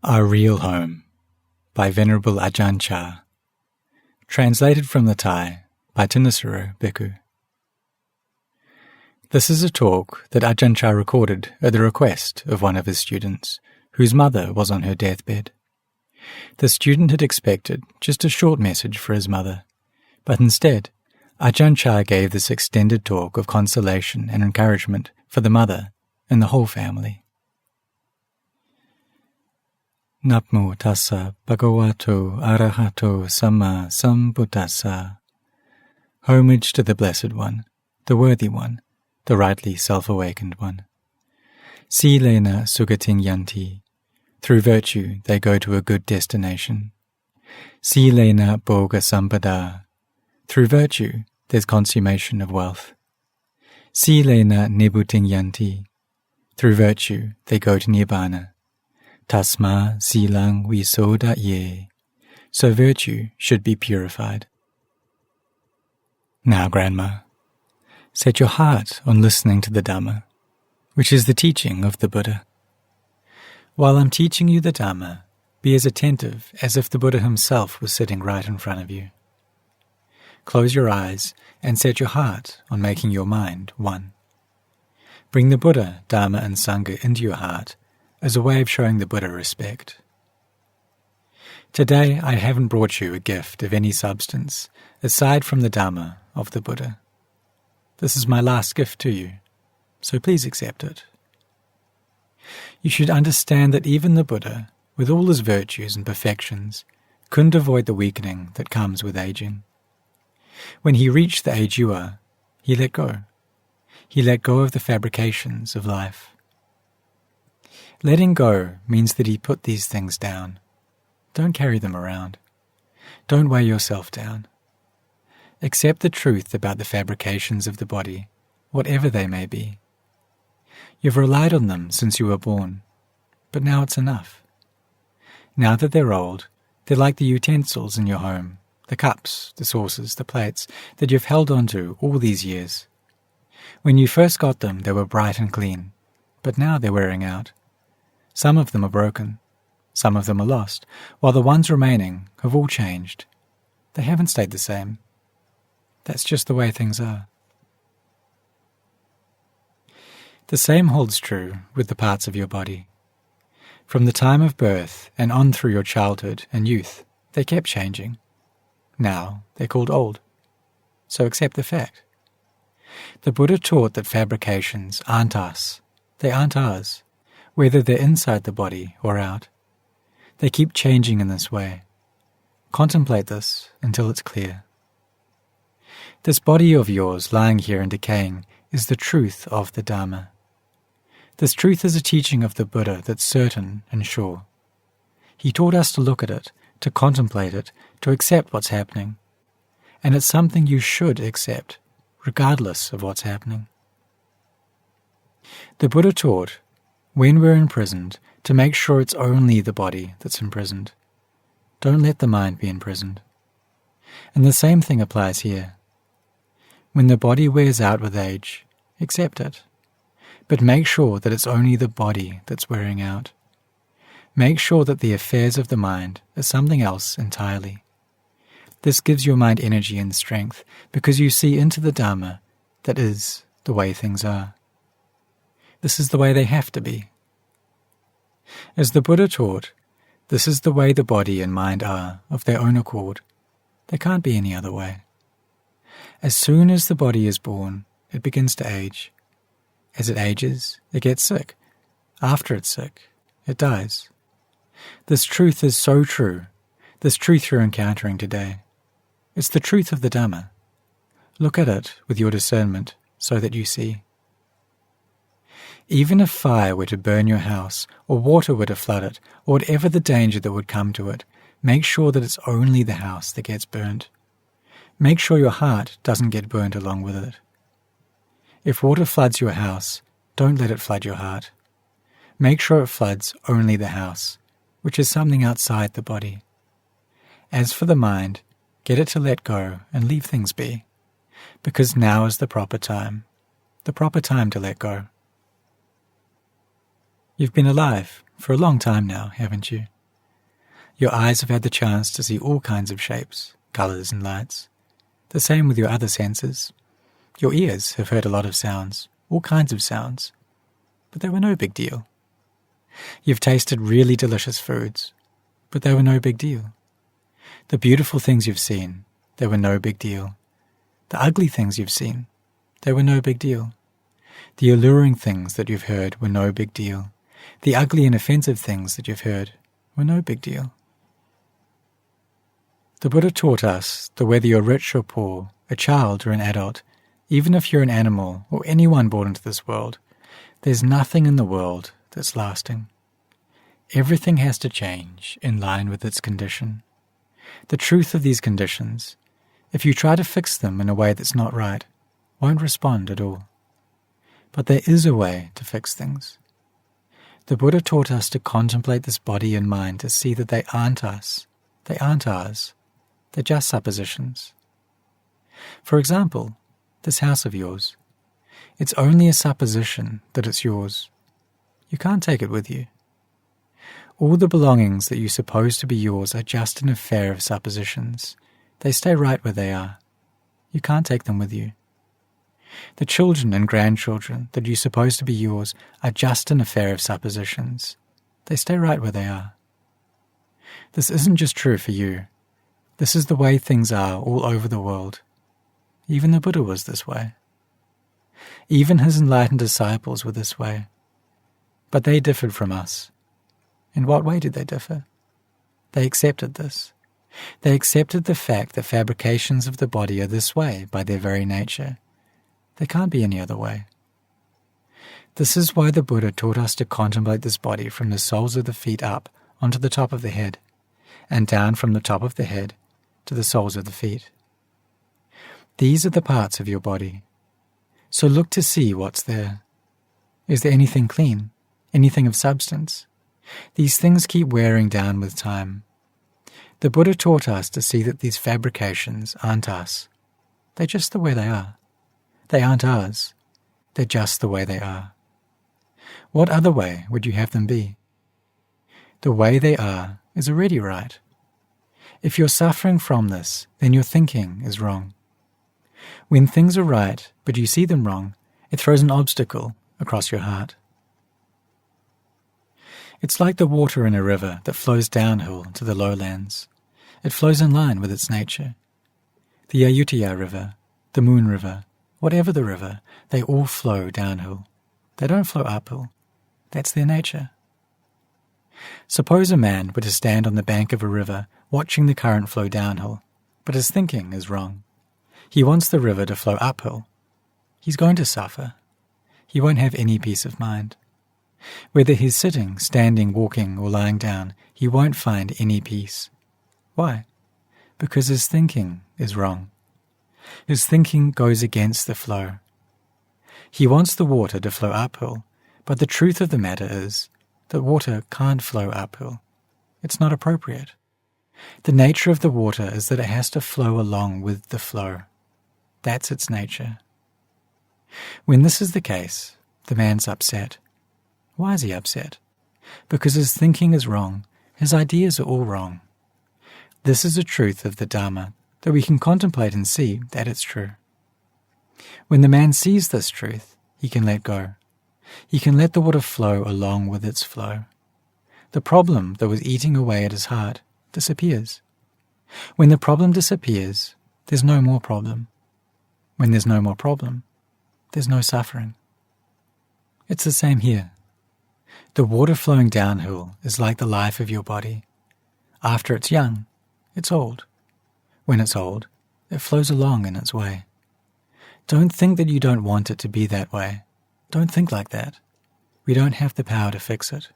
Our Real Home by Venerable Ajahn Chah. Translated from the Thai by Ṭhānissaro Bhikkhu. This is a talk that Ajahn Chah recorded at the request of one of his students, whose mother was on her deathbed. The student had expected just a short message for his mother, but instead, Ajahn Chah gave this extended talk of consolation and encouragement for the mother and the whole family. Namo tassa bhagavato arahato samma sambuddhassa. Homage to the Blessed One, the Worthy One, the rightly self-awakened One. Silena sugating yanti. Through virtue they go to a good destination. Silena bhoga sampada. Through virtue there's consummation of wealth. Silena nibbutting yanti. Through virtue they go to nirvana. Tasma silang visodhye. So virtue should be purified. Now, Grandma, set your heart on listening to the Dhamma, which is the teaching of the Buddha. While I'm teaching you the Dhamma, be as attentive as if the Buddha himself was sitting right in front of you. Close your eyes and set your heart on making your mind one. Bring the Buddha, Dhamma and Sangha into your heart as a way of showing the Buddha respect. Today I haven't brought you a gift of any substance aside from the Dhamma of the Buddha. This is my last gift to you, so please accept it. You should understand that even the Buddha, with all his virtues and perfections, couldn't avoid the weakening that comes with aging. When he reached the age you are, he let go. He let go of the fabrications of life. Letting go means that he put these things down. Don't carry them around. Don't weigh yourself down. Accept the truth about the fabrications of the body, whatever they may be. You've relied on them since you were born, but now it's enough. Now that they're old, they're like the utensils in your home, the cups, the saucers, the plates that you've held onto all these years. When you first got them, they were bright and clean, but now they're wearing out. Some of them are broken, some of them are lost, while the ones remaining have all changed. They haven't stayed the same. That's just the way things are. The same holds true with the parts of your body. From the time of birth and on through your childhood and youth, they kept changing. Now they're called old. So accept the fact. The Buddha taught that fabrications aren't us. They aren't ours, whether they're inside the body or out. They keep changing in this way. Contemplate this until it's clear. This body of yours lying here and decaying is the truth of the Dhamma. This truth is a teaching of the Buddha that's certain and sure. He taught us to look at it, to contemplate it, to accept what's happening. And it's something you should accept, regardless of what's happening. The Buddha taught, when we're imprisoned, to make sure it's only the body that's imprisoned. Don't let the mind be imprisoned. And the same thing applies here. When the body wears out with age, accept it. But make sure that it's only the body that's wearing out. Make sure that the affairs of the mind are something else entirely. This gives your mind energy and strength because you see into the Dhamma that is the way things are. This is the way they have to be. As the Buddha taught, this is the way the body and mind are of their own accord. There can't be any other way. As soon as the body is born, it begins to age. As it ages, it gets sick. After it's sick, it dies. This truth is so true, this truth you're encountering today. It's the truth of the Dhamma. Look at it with your discernment so that you see. Even if fire were to burn your house, or water were to flood it, or whatever the danger that would come to it, make sure that it's only the house that gets burnt. Make sure your heart doesn't get burnt along with it. If water floods your house, don't let it flood your heart. Make sure it floods only the house, which is something outside the body. As for the mind, get it to let go and leave things be, because now is the proper time to let go. You've been alive for a long time now, haven't you? Your eyes have had the chance to see all kinds of shapes, colours and lights. The same with your other senses. Your ears have heard a lot of sounds, all kinds of sounds, but they were no big deal. You've tasted really delicious foods, but they were no big deal. The beautiful things you've seen, they were no big deal. The ugly things you've seen, they were no big deal. The alluring things that you've heard were no big deal. The ugly and offensive things that you've heard were no big deal. The Buddha taught us that whether you're rich or poor, a child or an adult, even if you're an animal or anyone born into this world, there's nothing in the world that's lasting. Everything has to change in line with its condition. The truth of these conditions, if you try to fix them in a way that's not right, won't respond at all. But there is a way to fix things. The Buddha taught us to contemplate this body and mind to see that they aren't us, they aren't ours, they're just suppositions. For example, this house of yours, it's only a supposition that it's yours. You can't take it with you. All the belongings that you suppose to be yours are just an affair of suppositions. They stay right where they are. You can't take them with you. The children and grandchildren that you suppose to be yours are just an affair of suppositions. They stay right where they are. This isn't just true for you. This is the way things are all over the world. Even the Buddha was this way. Even his enlightened disciples were this way. But they differed from us. In what way did they differ? They accepted this. They accepted the fact that fabrications of the body are this way by their very nature. They can't be any other way. This is why the Buddha taught us to contemplate this body from the soles of the feet up onto the top of the head, and down from the top of the head to the soles of the feet. These are the parts of your body. So look to see what's there. Is there anything clean? Anything of substance? These things keep wearing down with time. The Buddha taught us to see that these fabrications aren't us. They're just the way they are. They aren't ours. They're just the way they are. What other way would you have them be? The way they are is already right. If you're suffering from this, then your thinking is wrong. When things are right, but you see them wrong, it throws an obstacle across your heart. It's like the water in a river that flows downhill to the lowlands. It flows in line with its nature. The Ayutthaya River, the Moon River, whatever the river, they all flow downhill. They don't flow uphill. That's their nature. Suppose a man were to stand on the bank of a river, watching the current flow downhill, but his thinking is wrong. He wants the river to flow uphill. He's going to suffer. He won't have any peace of mind. Whether he's sitting, standing, walking, or lying down, he won't find any peace. Why? Because his thinking is wrong. His thinking goes against the flow. He wants the water to flow uphill, but the truth of the matter is that water can't flow uphill. It's not appropriate. The nature of the water is that it has to flow along with the flow. That's its nature. When this is the case, the man's upset. Why is he upset? Because his thinking is wrong. His ideas are all wrong. This is a truth of the Dhamma that we can contemplate and see that it's true. When the man sees this truth, he can let go. He can let the water flow along with its flow. The problem that was eating away at his heart disappears. When the problem disappears, there's no more problem. When there's no more problem, there's no suffering. It's the same here. The water flowing downhill is like the life of your body. After it's young, it's old. When it's old, it flows along in its way. Don't think that you don't want it to be that way. Don't think like that. We don't have the power to fix it.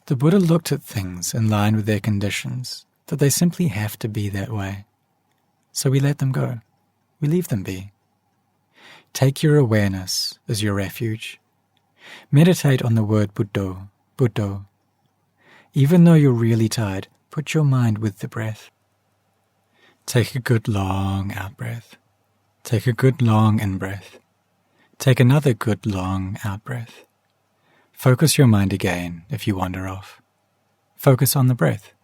The Buddha looked at things in line with their conditions, that they simply have to be that way. So we let them go. We leave them be. Take your awareness as your refuge. Meditate on the word Buddho, Buddho. Even though you're really tired, put your mind with the breath. Take a good long out-breath. Take a good long in-breath. Take another good long out-breath. Focus your mind again if you wander off. Focus on the breath.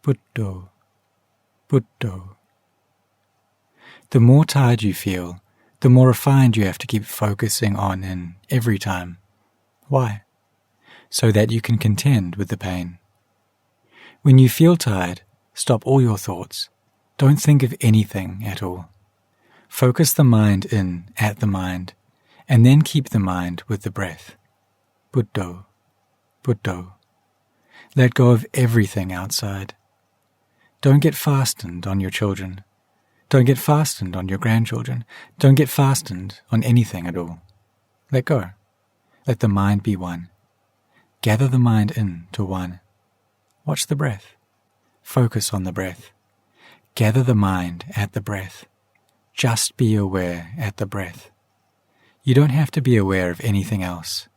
Buddho, Buddho. The more tired you feel, the more refined you have to keep focusing on in every time. Why? So that you can contend with the pain. When you feel tired, stop all your thoughts. Don't think of anything at all. Focus the mind in at the mind, and then keep the mind with the breath. Buddho, Buddho. Let go of everything outside. Don't get fastened on your children. Don't get fastened on your grandchildren. Don't get fastened on anything at all. Let go. Let the mind be one. Gather the mind in to one. Watch the breath. Focus on the breath. Gather the mind at the breath. Just be aware at the breath. You don't have to be aware of anything else.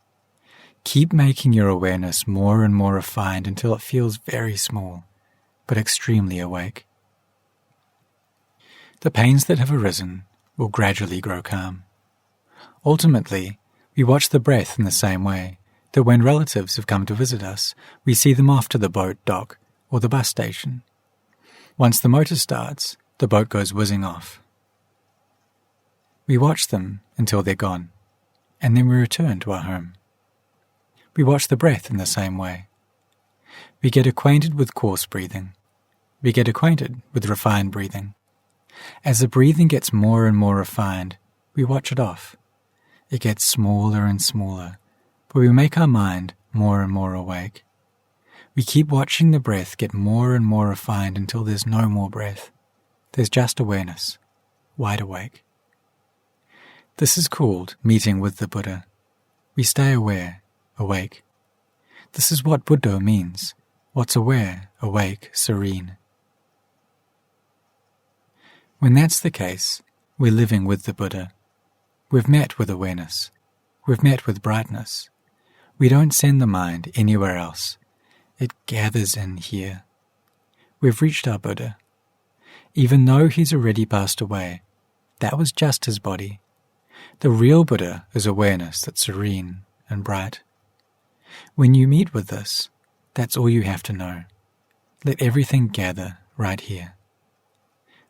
Keep making your awareness more and more refined until it feels very small, but extremely awake. The pains that have arisen will gradually grow calm. Ultimately, we watch the breath in the same way that when relatives have come to visit us, we see them off to the boat dock or the bus station. Once the motor starts, the boat goes whizzing off. We watch them until they're gone, and then we return to our home. We watch the breath in the same way. We get acquainted with coarse breathing. We get acquainted with refined breathing. As the breathing gets more and more refined, we watch it off. It gets smaller and smaller, but we make our mind more and more awake. We keep watching the breath get more and more refined until there's no more breath. There's just awareness, wide awake. This is called meeting with the Buddha. We stay aware, awake. This is what Buddha means. What's aware, awake, serene. When that's the case, we're living with the Buddha. We've met with awareness. We've met with brightness. We don't send the mind anywhere else. It gathers in here. We've reached our Buddha. Even though he's already passed away, that was just his body. The real Buddha is awareness that's serene and bright. When you meet with this, that's all you have to know. Let everything gather right here.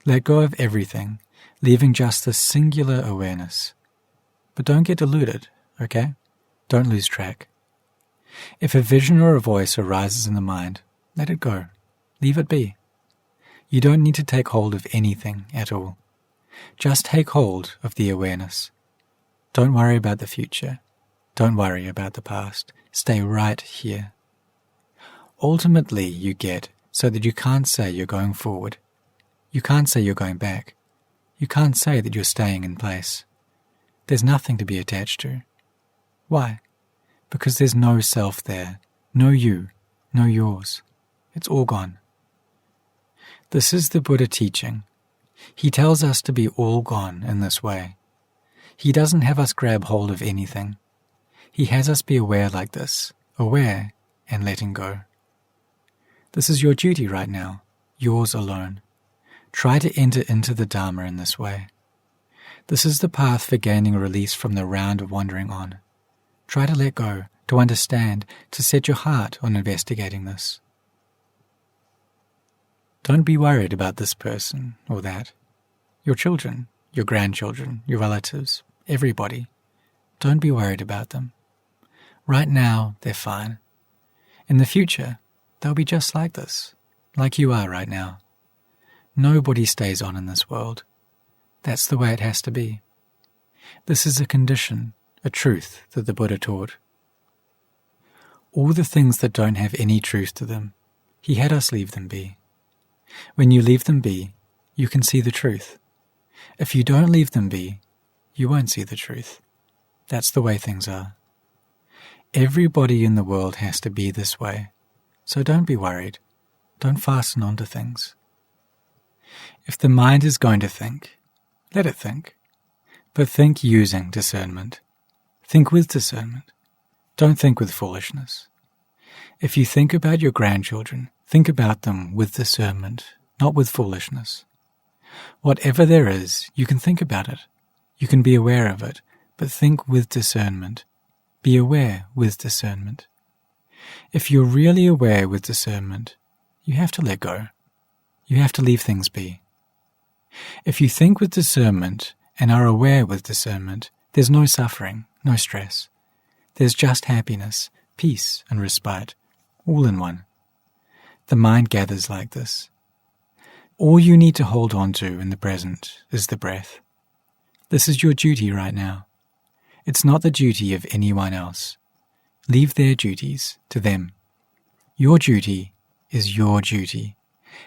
Let go of everything, leaving just this singular awareness. But don't get deluded, okay? Don't lose track. If a vision or a voice arises in the mind, let it go. Leave it be. You don't need to take hold of anything at all. Just take hold of the awareness. Don't worry about the future. Don't worry about the past. Stay right here. Ultimately, you get so that you can't say you're going forward. You can't say you're going back. You can't say that you're staying in place. There's nothing to be attached to. Why? Because there's no self there, no you, no yours. It's all gone. This is the Buddha teaching. He tells us to be all gone in this way. He doesn't have us grab hold of anything. He has us be aware like this, aware and letting go. This is your duty right now, yours alone. Try to enter into the Dhamma in this way. This is the path for gaining release from the round of wandering on. Try to let go, to understand, to set your heart on investigating this. Don't be worried about this person or that. Your children, your grandchildren, your relatives, everybody. Don't be worried about them. Right now, they're fine. In the future, they'll be just like this, like you are right now. Nobody stays on in this world. That's the way it has to be. This is a condition, a truth that the Buddha taught. All the things that don't have any truth to them, he had us leave them be. When you leave them be, you can see the truth. If you don't leave them be, you won't see the truth. That's the way things are. Everybody in the world has to be this way, so don't be worried. Don't fasten onto things. If the mind is going to think, let it think. But think using discernment. Think with discernment. Don't think with foolishness. If you think about your grandchildren, think about them with discernment, not with foolishness. Whatever there is, you can think about it. You can be aware of it, but think with discernment. Be aware with discernment. If you're really aware with discernment, you have to let go. You have to leave things be. If you think with discernment and are aware with discernment, there's no suffering, no stress. There's just happiness, peace, and respite, all in one. The mind gathers like this. All you need to hold on to in the present is the breath. This is your duty right now. It's not the duty of anyone else. Leave their duties to them. Your duty is your duty.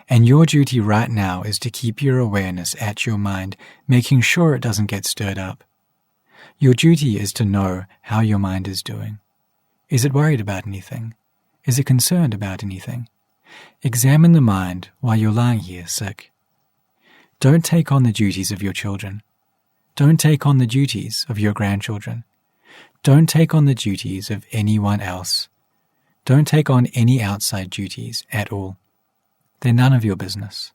And your duty right now is to keep your awareness at your mind, making sure it doesn't get stirred up. Your duty is to know how your mind is doing. Is it worried about anything? Is it concerned about anything? Examine the mind while you're lying here sick. Don't take on the duties of your children. Don't take on the duties of your grandchildren. Don't take on the duties of anyone else. Don't take on any outside duties at all. They're none of your business.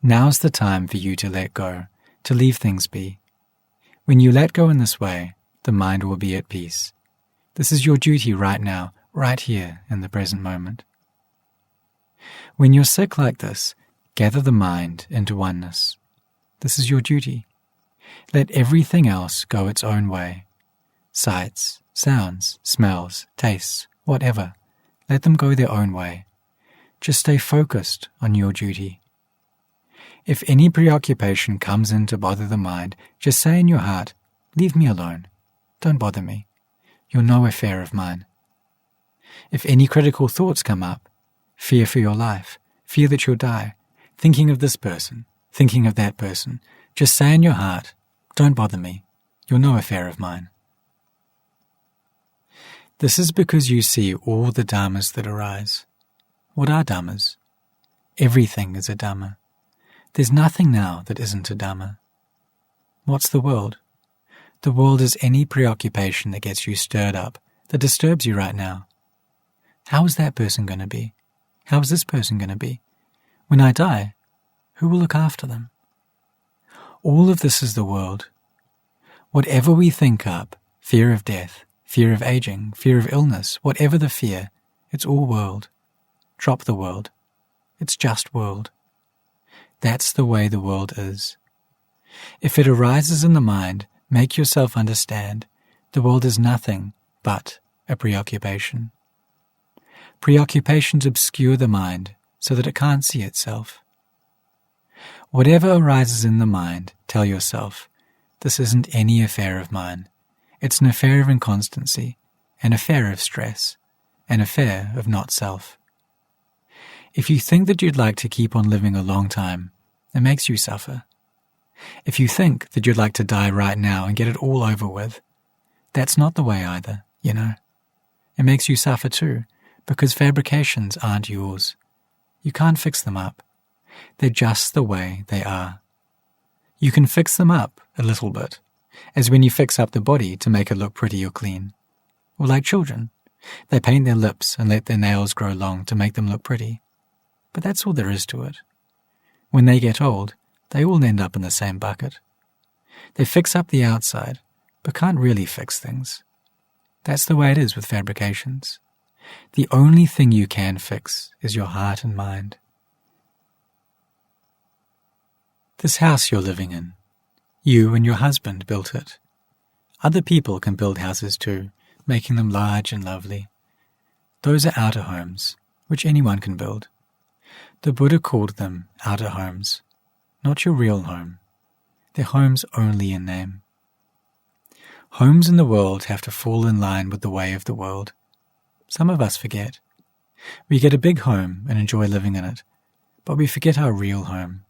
Now's the time for you to let go, to leave things be. When you let go in this way, the mind will be at peace. This is your duty right now, right here in the present moment. When you're sick like this, gather the mind into oneness. This is your duty. Let everything else go its own way. Sights, sounds, smells, tastes, whatever. Let them go their own way. Just stay focused on your duty. If any preoccupation comes in to bother the mind, just say in your heart, "Leave me alone. Don't bother me. You're no affair of mine." If any critical thoughts come up, fear for your life, fear that you'll die, thinking of this person, thinking of that person, just say in your heart, "Don't bother me. You're no affair of mine." This is because you see all the dhammas that arise. What are dhammas? Everything is a dhamma. There's nothing now that isn't a dhamma. What's the world? The world is any preoccupation that gets you stirred up, that disturbs you right now. How is that person going to be? How is this person going to be? When I die, who will look after them? All of this is the world. Whatever we think up, fear of death, fear of aging, fear of illness, whatever the fear, it's all world. Drop the world. It's just world. That's the way the world is. If it arises in the mind, make yourself understand the world is nothing but a preoccupation. Preoccupations obscure the mind so that it can't see itself. Whatever arises in the mind, tell yourself, this isn't any affair of mine. It's an affair of inconstancy, an affair of stress, an affair of not self. If you think that you'd like to keep on living a long time, it makes you suffer. If you think that you'd like to die right now and get it all over with, that's not the way either, you know. It makes you suffer too, because fabrications aren't yours. You can't fix them up. They're just the way they are. You can fix them up a little bit, as when you fix up the body to make it look pretty or clean. Or like children, they paint their lips and let their nails grow long to make them look pretty. But that's all there is to it. When they get old, they all end up in the same bucket. They fix up the outside, but can't really fix things. That's the way it is with fabrications. The only thing you can fix is your heart and mind. This house you're living in, you and your husband built it. Other people can build houses too, making them large and lovely. Those are outer homes, which anyone can build. The Buddha called them outer homes, not your real home. They're homes only in name. Homes in the world have to fall in line with the way of the world. Some of us forget. We get a big home and enjoy living in it, but we forget our real home.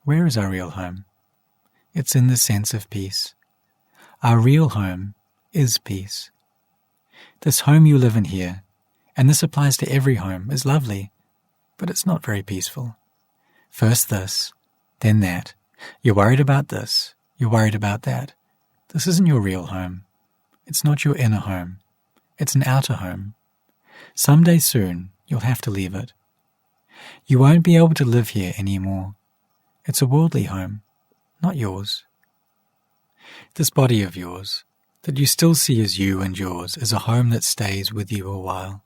Where is our real home? It's in the sense of peace. Our real home is peace. This home you live in here, and this applies to every home, is lovely, but it's not very peaceful. First this, then that. You're worried about this, you're worried about that. This isn't your real home. It's not your inner home. It's an outer home. Someday soon, you'll have to leave it. You won't be able to live here anymore. It's a worldly home, not yours. This body of yours, that you still see as you and yours as a home that stays with you a while.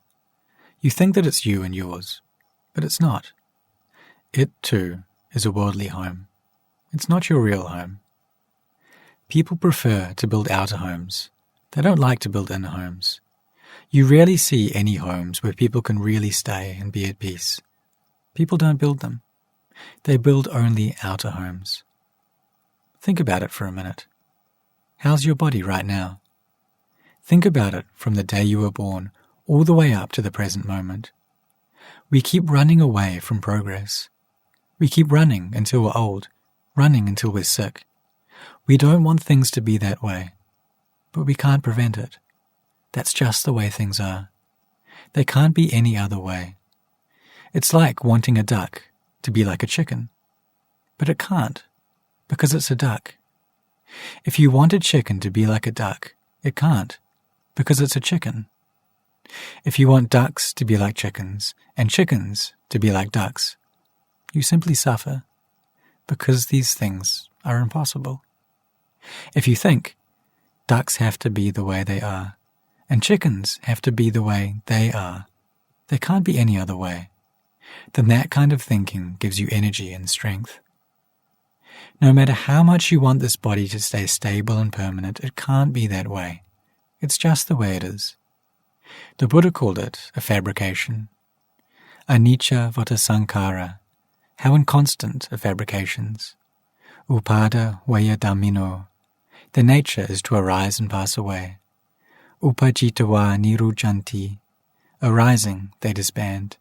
You think that it's you and yours, but it's not. It, too, is a worldly home. It's not your real home. People prefer to build outer homes. They don't like to build inner homes. You rarely see any homes where people can really stay and be at peace. People don't build them. They build only outer homes. Think about it for a minute. How's your body right now? Think about it from the day you were born all the way up to the present moment. We keep running away from progress. We keep running until we're old, running until we're sick. We don't want things to be that way, but we can't prevent it. That's just the way things are. They can't be any other way. It's like wanting a duck to be like a chicken, but it can't, because it's a duck. If you want a chicken to be like a duck, it can't, because it's a chicken. If you want ducks to be like chickens, and chickens to be like ducks, you simply suffer, because these things are impossible. If you think ducks have to be the way they are, and chickens have to be the way they are, there can't be any other way, then that kind of thinking gives you energy and strength. No matter how much you want this body to stay stable and permanent, it can't be that way. It's just the way it is. The Buddha called it a fabrication. Anicca vata sankhara. How inconstant are fabrications. Upada vaya dhammino. Their nature is to arise and pass away. Upajitawa nirujjanti. Arising, they disband.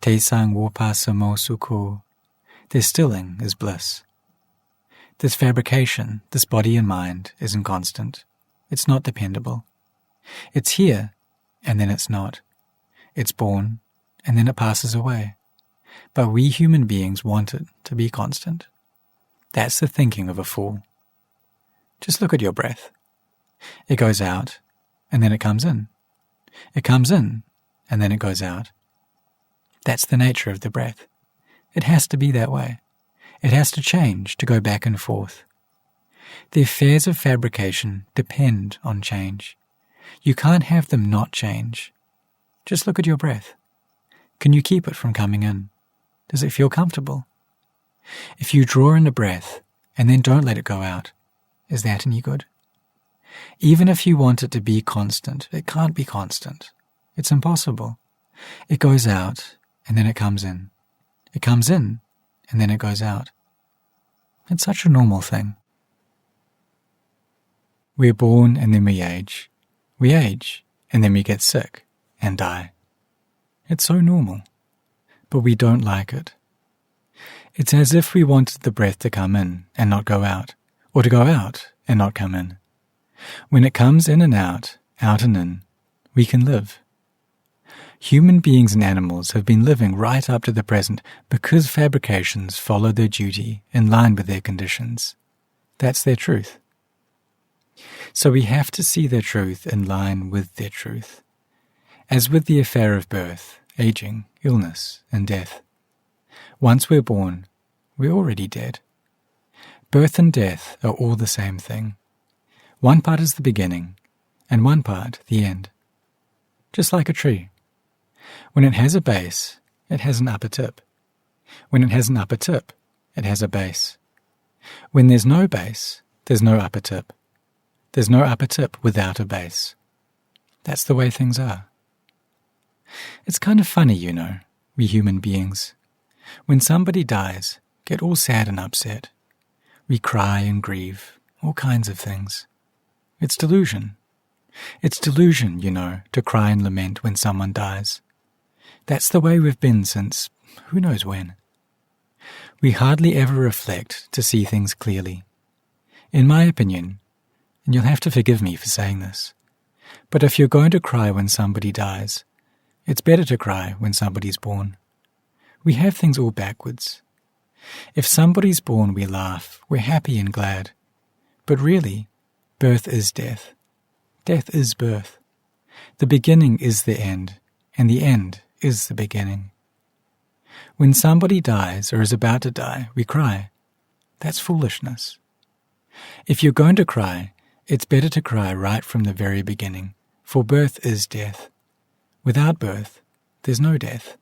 Tesang vopasamo sukho. Their stilling is bliss. This fabrication, this body and mind, is inconstant. It's not dependable. It's here, and then it's not. It's born, and then it passes away. But we human beings want it to be constant. That's the thinking of a fool. Just look at your breath. It goes out, and then it comes in. It comes in, and then it goes out. That's the nature of the breath. It has to be that way. It has to change to go back and forth. The affairs of fabrication depend on change. You can't have them not change. Just look at your breath. Can you keep it from coming in? Does it feel comfortable? If you draw in a breath and then don't let it go out, is that any good? Even if you want it to be constant, it can't be constant. It's impossible. It goes out and then it comes in. It comes in and then it goes out. It's such a normal thing. We're born and then we age. We age and then we get sick and die. It's so normal, but we don't like it. It's as if we wanted the breath to come in and not go out, or to go out and not come in. When it comes in and out and in, we can live. Human beings and animals have been living right up to the present because fabrications follow their duty in line with their conditions. That's their truth. So we have to see their truth in line with their truth. As with the affair of birth, aging, illness, and death. Once we're born, we're already dead. Birth and death are all the same thing. One part is the beginning, and one part the end. Just like a tree. When it has a base, it has an upper tip. When it has an upper tip, it has a base. When there's no base, there's no upper tip. There's no upper tip without a base. That's the way things are. It's kind of funny, you know, we human beings. When somebody dies, get all sad and upset. We cry and grieve, all kinds of things. It's delusion. It's delusion, you know, to cry and lament when someone dies. That's the way we've been since who knows when. We hardly ever reflect to see things clearly. In my opinion, and you'll have to forgive me for saying this, but if you're going to cry when somebody dies, it's better to cry when somebody's born. We have things all backwards. If somebody's born, we laugh, we're happy and glad. But really, birth is death. Death is birth. The beginning is the end, and the end is the beginning. When somebody dies or is about to die, we cry. That's foolishness. If you're going to cry, It's better to cry right from the very beginning, for birth is death. Without birth, there's no death.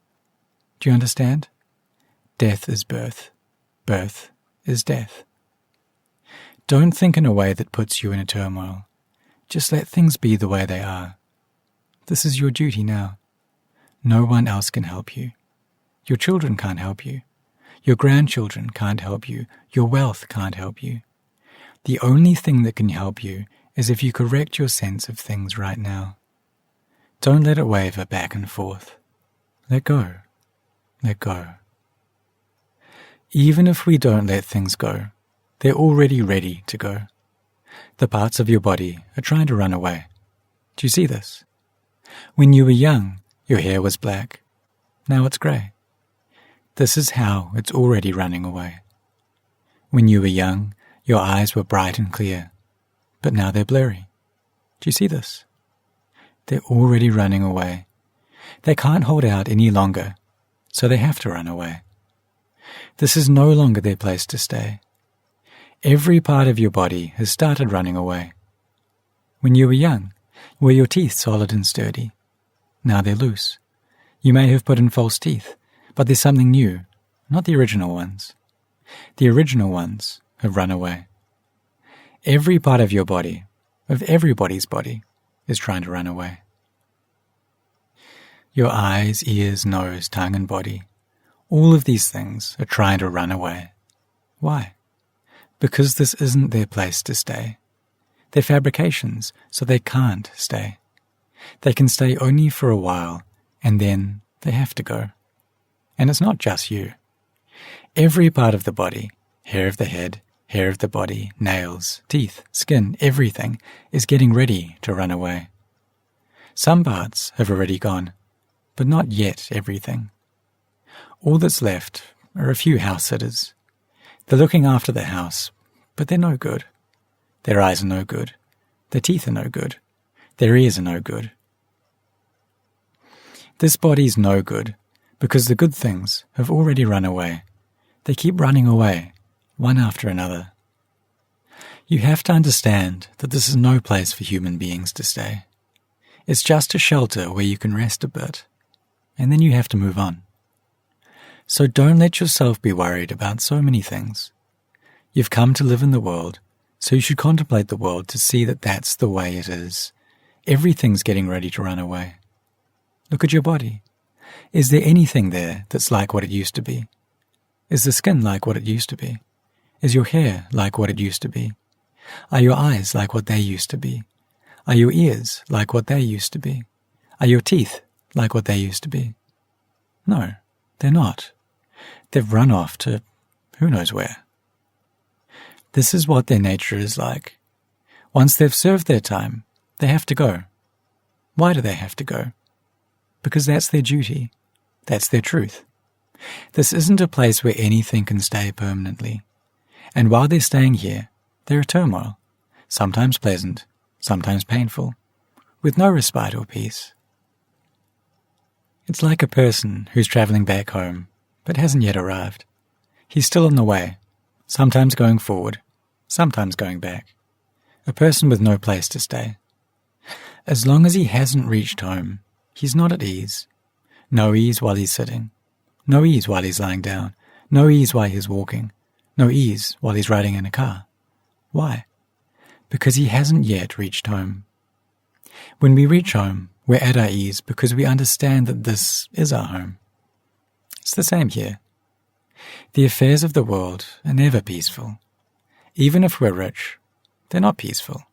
Do you understand? Death is birth. Birth is death. Don't think in a way that puts you in a turmoil. Just let things be the way they are. This is your duty now. No one else can help you. Your children can't help you. Your grandchildren can't help you. Your wealth can't help you. The only thing that can help you is if you correct your sense of things right now. Don't let it waver back and forth. Let go. Let go. Even if we don't let things go, they're already ready to go. The parts of your body are trying to run away. Do you see this? When you were young, your hair was black. Now it's grey. This is how it's already running away. When you were young, your eyes were bright and clear, but now they're blurry. Do you see this? They're already running away. They can't hold out any longer, so they have to run away. This is no longer their place to stay. Every part of your body has started running away. When you were young, were your teeth solid and sturdy? Now they're loose. You may have put in false teeth, but there's something new, not the original ones. The original ones have run away. Every part of your body, of everybody's body, is trying to run away. Your eyes, ears, nose, tongue, and body, all of these things are trying to run away. Why? Because this isn't their place to stay. They're fabrications, so they can't stay. They can stay only for a while, and then they have to go. And it's not just you. Every part of the body, hair of the head, hair of the body, nails, teeth, skin, everything is getting ready to run away. Some parts have already gone, but not yet everything. All that's left are a few house sitters. They're looking after the house, but they're no good. Their eyes are no good. Their teeth are no good. Their ears are no good. This body's no good because the good things have already run away. They keep running away, one after another. You have to understand that this is no place for human beings to stay. It's just a shelter where you can rest a bit, and then you have to move on. So don't let yourself be worried about so many things. You've come to live in the world, so you should contemplate the world to see that that's the way it is. Everything's getting ready to run away. Look at your body. Is there anything there that's like what it used to be? Is the skin like what it used to be? Is your hair like what it used to be? Are your eyes like what they used to be? Are your ears like what they used to be? Are your teeth like what they used to be? No, they're not. They've run off to who knows where. This is what their nature is like. Once they've served their time, they have to go. Why do they have to go? Because that's their duty. That's their truth. This isn't a place where anything can stay permanently. And while they're staying here, they're a turmoil, sometimes pleasant, sometimes painful, with no respite or peace. It's like a person who's travelling back home, but hasn't yet arrived. He's still on the way, sometimes going forward, sometimes going back. A person with no place to stay. As long as he hasn't reached home, he's not at ease. No ease while he's sitting. No ease while he's lying down. No ease while he's walking. No ease while he's riding in a car. Why? Because he hasn't yet reached home. When we reach home, we're at our ease because we understand that this is our home. It's the same here. The affairs of the world are never peaceful. Even if we're rich, they're not peaceful.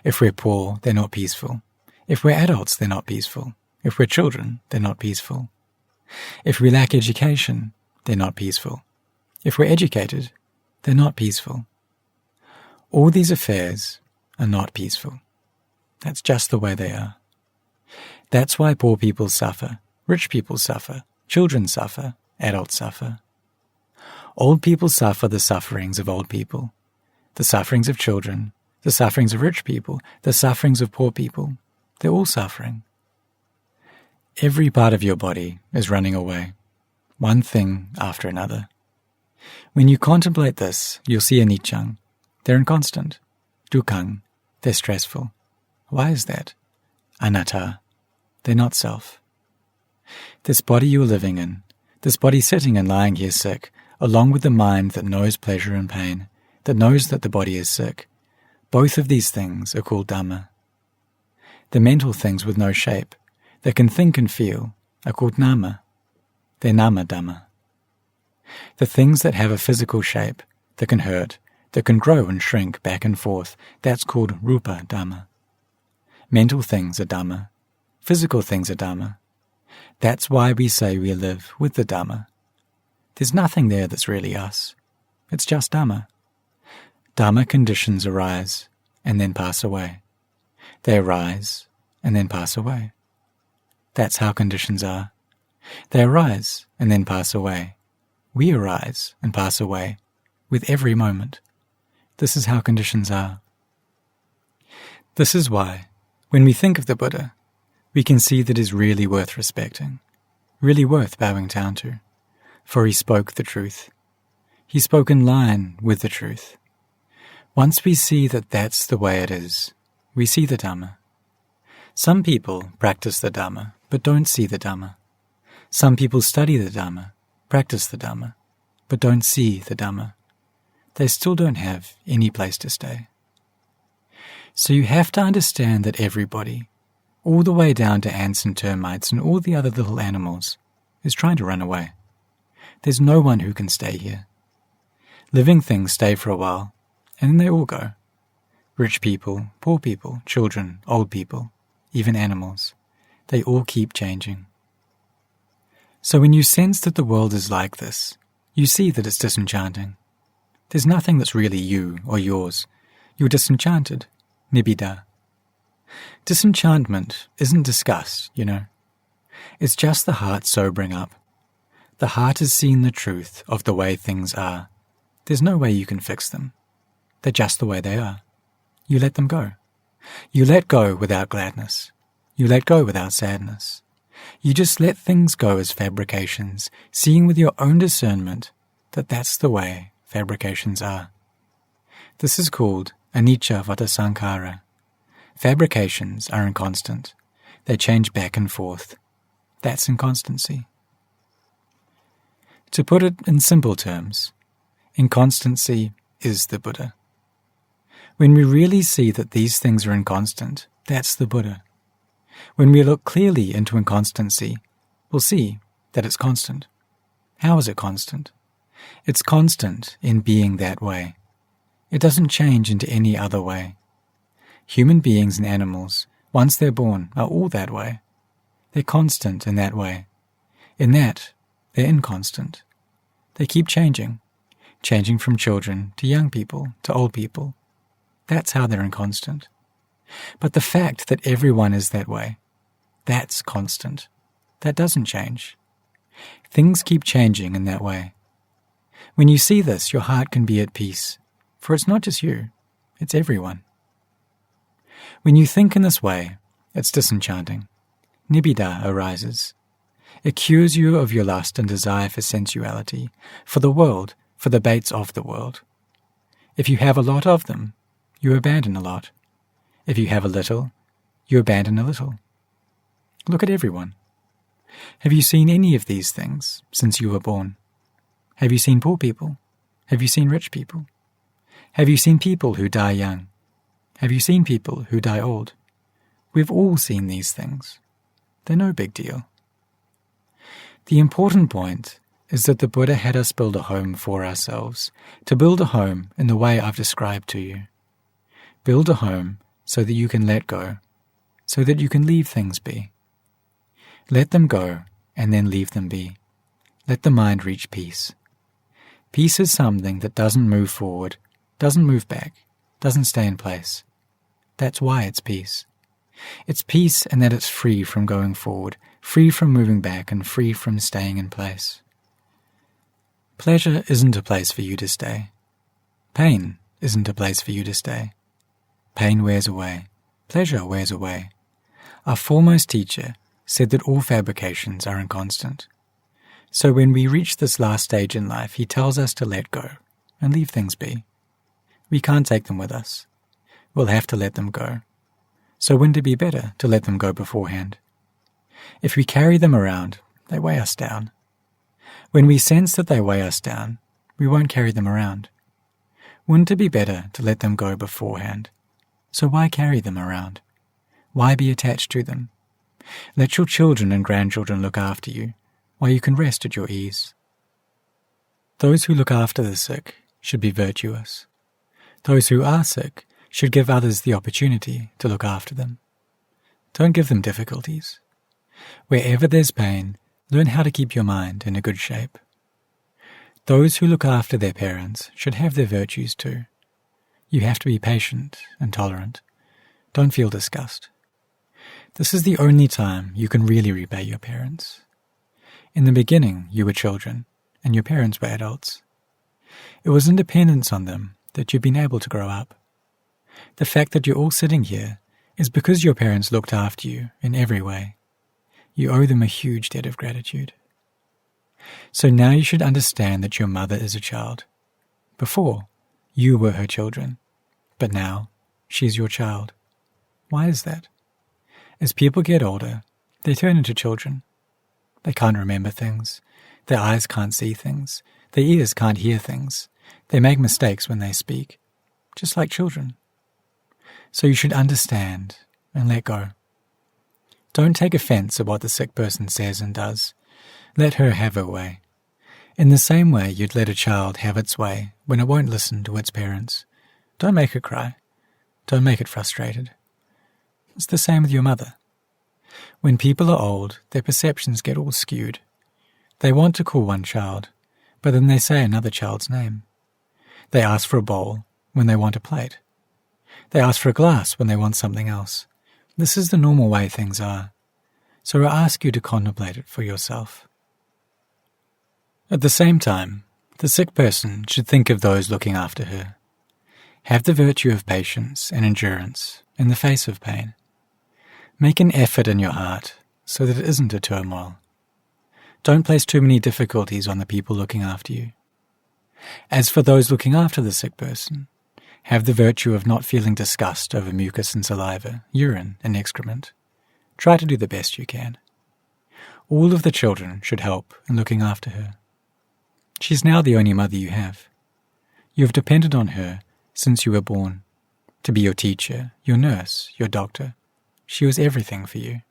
If we're poor, they're not peaceful. If we're adults, they're not peaceful. If we're children, they're not peaceful. If we lack education, they're not peaceful. If we're educated, they're not peaceful. All these affairs are not peaceful. That's just the way they are. That's why poor people suffer, rich people suffer, children suffer, adults suffer. Old people suffer the sufferings of old people, the sufferings of children, the sufferings of rich people, the sufferings of poor people. They're all suffering. Every part of your body is running away, one thing after another. When you contemplate this, you'll see anicca. They're inconstant. Dukkha. They're stressful. Why is that? Anatta. They're not self. This body you're living in, this body sitting and lying here sick, along with the mind that knows pleasure and pain, that knows that the body is sick, both of these things are called Dhamma. The mental things with no shape, that can think and feel, are called Nama. They're Nama Dhamma. The things that have a physical shape, that can hurt, that can grow and shrink back and forth, that's called Rupa Dhamma. Mental things are Dhamma. Physical things are Dhamma. That's why we say we live with the Dhamma. There's nothing there that's really us. It's just Dhamma. Dhamma conditions arise and then pass away. They arise and then pass away. That's how conditions are. They arise and then pass away. We arise and pass away with every moment. This is how conditions are. This is why, when we think of the Buddha, we can see that he's really worth respecting, really worth bowing down to, for he spoke the truth. He spoke in line with the truth. Once we see that that's the way it is, we see the Dhamma. Some people practice the Dhamma, but don't see the Dhamma. Some people study the Dhamma, practice the Dhamma, but don't see the Dhamma. They still don't have any place to stay. So you have to understand that everybody, all the way down to ants and termites and all the other little animals, is trying to run away. There's no one who can stay here. Living things stay for a while, and then they all go. Rich people, poor people, children, old people, even animals, they all keep changing. So when you sense that the world is like this, you see that it's disenchanting. There's nothing that's really you or yours. You're disenchanted, nibbida. Disenchantment isn't disgust, you know. It's just the heart sobering up. The heart has seen the truth of the way things are. There's no way you can fix them. They're just the way they are. You let them go. You let go without gladness. You let go without sadness. You just let things go as fabrications, seeing with your own discernment that that's the way fabrications are. This is called anicca vata sankhara. Fabrications are inconstant. They change back and forth. That's inconstancy. To put it in simple terms, inconstancy is the Buddha. When we really see that these things are inconstant, that's the Buddha. When we look clearly into inconstancy, we'll see that it's constant. How is it constant? It's constant in being that way. It doesn't change into any other way. Human beings and animals, once they're born, are all that way. They're constant in that way. In that, they're inconstant. They keep changing from children to young people to old people. That's how they're inconstant. But the fact that everyone is that way, that's constant. That doesn't change. Things keep changing in that way. When you see this, your heart can be at peace, for it's not just you, it's everyone. When you think in this way, it's disenchanting. Nibbida arises. It cures you of your lust and desire for sensuality, for the world, for the baits of the world. If you have a lot of them, you abandon a lot. If you have a little, you abandon a little. Look at everyone. Have you seen any of these things since you were born? Have you seen poor people? Have you seen rich people? Have you seen people who die young? Have you seen people who die old? We've all seen these things. They're no big deal. The important point is that the Buddha had us build a home for ourselves, to build a home in the way I've described to you. Build a home so that you can let go, so that you can leave things be. Let them go and then leave them be. Let the mind reach peace. Peace is something that doesn't move forward, doesn't move back, doesn't stay in place. That's why it's peace. It's peace in that it's free from going forward, free from moving back, and free from staying in place. Pleasure isn't a place for you to stay. Pain isn't a place for you to stay. Pain wears away. Pleasure wears away. Our foremost teacher said that all fabrications are inconstant. So when we reach this last stage in life, he tells us to let go and leave things be. We can't take them with us. we'll have to let them go. So wouldn't it be better to let them go beforehand? If we carry them around, they weigh us down. When we sense that they weigh us down, we won't carry them around. Wouldn't it be better to let them go beforehand? So why carry them around? Why be attached to them? Let your children and grandchildren look after you, while you can rest at your ease. Those who look after the sick should be virtuous. Those who are sick should give others the opportunity to look after them. Don't give them difficulties. Wherever there's pain, learn how to keep your mind in a good shape. Those who look after their parents should have their virtues too. You have to be patient and tolerant. Don't feel disgust. This is the only time you can really repay your parents. In the beginning, you were children, and your parents were adults. It was in dependence on them that you've been able to grow up. The fact that you're all sitting here is because your parents looked after you in every way. You owe them a huge debt of gratitude. So now you should understand that your mother is a child. Before, you were her children, but now she's your child. Why is that? As people get older, they turn into children. They can't remember things. Their eyes can't see things. Their ears can't hear things. They make mistakes when they speak, just like children. So you should understand and let go. Don't take offense at what the sick person says and does. Let her have her way. In the same way you'd let a child have its way when it won't listen to its parents. Don't make it cry. Don't make it frustrated. It's the same with your mother. When people are old, their perceptions get all skewed. They want to call one child, but then they say another child's name. They ask for a bowl when they want a plate. They ask for a glass when they want something else. This is the normal way things are. So I ask you to contemplate it for yourself. At the same time, the sick person should think of those looking after her. Have the virtue of patience and endurance in the face of pain. Make an effort in your heart so that it isn't a turmoil. Don't place too many difficulties on the people looking after you. As for those looking after the sick person, have the virtue of not feeling disgust over mucus and saliva, urine and excrement. Try to do the best you can. All of the children should help in looking after her. She's now the only mother you have. You have depended on her since you were born, to be your teacher, your nurse, your doctor. She was everything for you.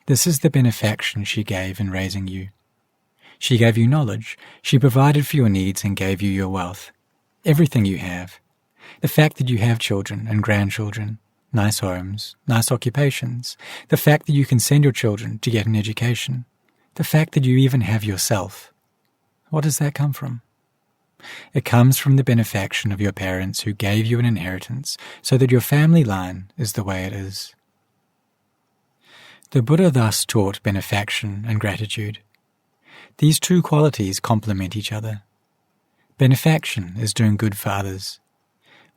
This is the benefaction she gave in raising you. She gave you knowledge, she provided for your needs and gave you your wealth, everything you have. The fact that you have children and grandchildren, nice homes, nice occupations, the fact that you can send your children to get an education, the fact that you even have yourself. What does that come from? It comes from the benefaction of your parents who gave you an inheritance so that your family line is the way it is. The Buddha thus taught benefaction and gratitude. These two qualities complement each other. Benefaction is doing good for others.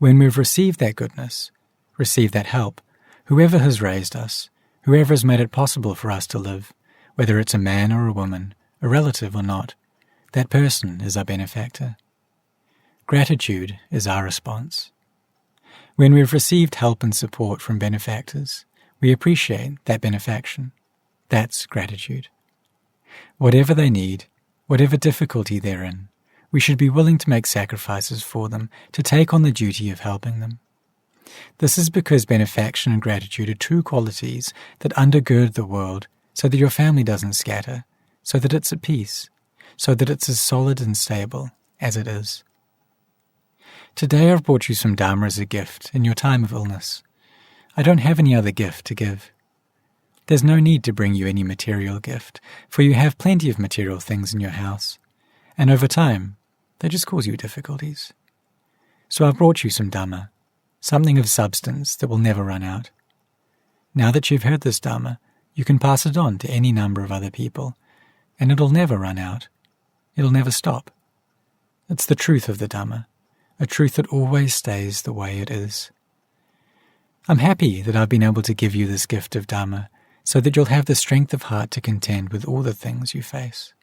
When we've received that goodness, received that help, whoever has raised us, whoever has made it possible for us to live, whether it's a man or a woman, a relative or not, that person is our benefactor. Gratitude is our response. When we've received help and support from benefactors, we appreciate that benefaction. That's gratitude. Whatever they need, whatever difficulty they're in, we should be willing to make sacrifices for them, to take on the duty of helping them. This is because benefaction and gratitude are two qualities that undergird the world so that your family doesn't scatter, so that it's at peace, so that it's as solid and stable as it is. Today I've brought you some Dhamma as a gift in your time of illness. I don't have any other gift to give. There's no need to bring you any material gift, for you have plenty of material things in your house, and over time, they just cause you difficulties. So I've brought you some Dhamma, something of substance that will never run out. Now that you've heard this Dhamma, you can pass it on to any number of other people, and it'll never run out. It'll never stop. It's the truth of the Dhamma, a truth that always stays the way it is. I'm happy that I've been able to give you this gift of Dhamma, so that you'll have the strength of heart to contend with all the things you face.